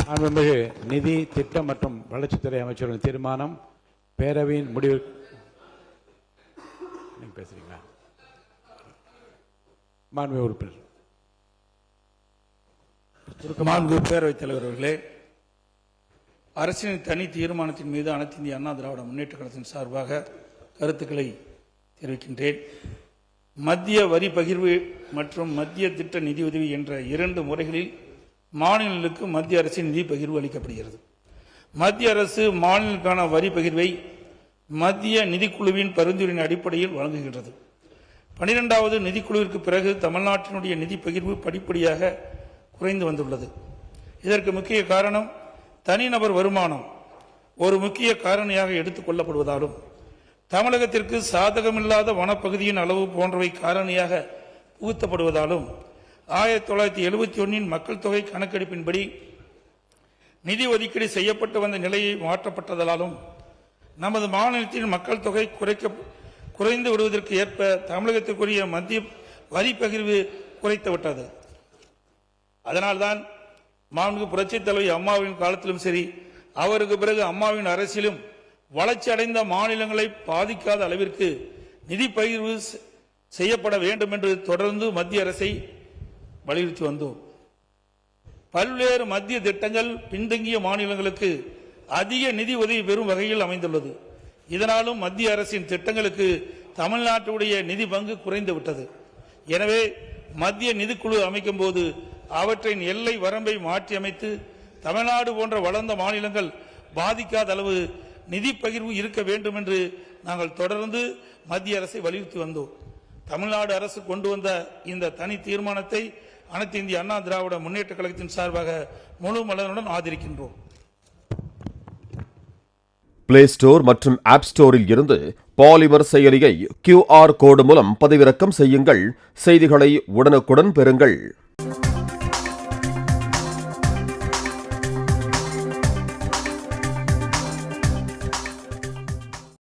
மாண்புமிகு நிதி திட்டம் மற்றும் வளர்ச்சித்துறை அமைச்சரின் தீர்மானம் பேரவையின் முடிவு. நீங்க பேசுறீங்களா? மாண்புமிகு உறுப்பினர். மாண்புமிகு பேரவைத் தலைவர் அவர்களே, அரசின் தனி தீர்மானத்தின் மீது அனைத்து இந்திய அண்ணா திராவிட முன்னேற்ற கழகத்தின் சார்பாக கருத்துக்களை தெரிவிக்கின்றேன். மத்திய வரி பகிர்வு மற்றும் மத்திய திட்ட நிதியுதவி என்ற 2 முறைகளில் மாநிலங்களுக்கு மத்திய அரசின் நிதி பகிர்வு அளிக்கப்படுகிறது. மத்திய அரசு மாநிலங்களுக்கான வரி பகிர்வை மத்திய நிதிக்குழுவின் பரிந்துரையின் அடிப்படையில் வழங்குகின்றது. 12வது நிதிக்குழுவிற்கு பிறகு தமிழ்நாட்டினுடைய நிதி பகிர்வு படிப்படியாக குறைந்து வந்துள்ளது. இதற்கு முக்கிய காரணம் தனிநபர் வருமானம் ஒரு முக்கிய காரணியாக எடுத்துக் கொள்ளப்படுவதாலும் தமிழகத்திற்கு சாதகமில்லாத வனப்பகுதியின் அளவு போன்றவை காரணியாக புகுத்தப்படுவதாலும் 1971 மக்கள் தொகை கணக்கெடுப்பின்படி நிதி ஒதுக்கீடு செய்யப்பட்டு வந்த நிலையை மாற்றப்பட்டதாலும் நமது மாநிலத்தின் மக்கள் தொகை குறைந்து விடுவதற்கு ஏற்ப தமிழகத்திற்குரிய மத்திய வரி பகிர்வு குறைத்து விட்டது. அதனால்தான் மாண்புமிகு புரட்சித் தலைவி அம்மாவின் காலத்திலும் சரி, அவருக்கு பிறகு அம்மாவின் அரசிலும் வளர்ச்சி அடைந்த மாநிலங்களை பாதிக்காத அளவிற்கு நிதி பகிர்வு செய்யப்பட வேண்டும் என்று தொடர்ந்து மத்திய அரசை வலியுறுத்தி வந்தோம். பல்வேறு மத்திய திட்டங்கள் பின்தங்கிய மாநிலங்களுக்கு அதிக நிதி உதவி பெறும் வகையில் அமைந்துள்ளது. இதனாலும் மத்திய அரசின் திட்டங்களுக்கு தமிழ்நாட்டுடைய நிதி பங்கு குறைந்து விட்டது. எனவே மத்திய நிதிக்குழு அமைக்கும் போது அவற்றின் எல்லை வரம்பை மாற்றி அமைத்து தமிழ்நாடு போன்ற வளர்ந்த மாநிலங்கள் பாதிக்காத அளவு நிதி பகிர்வு இருக்க வேண்டும் என்று நாங்கள் தொடர்ந்து மத்திய அரசை வலியுறுத்தி வந்தோம். தமிழ்நாடு அரசு கொண்டு வந்த இந்த தனி தீர்மானத்தை அனைத்து இந்திய அண்ணா திராவிட முன்னேற்ற கழகத்தின் சார்பாக முழு மனதுடன் ஆதரிக்கின்றோம். பிளே ஸ்டோர் மற்றும் ஆப் ஸ்டோரில் இருந்து பாலிமர் செயலியை QR கோடு மூலம் பதிவிறக்கம் செய்யுங்கள். செய்திகளை உடனுக்குடன் பெறுங்கள்.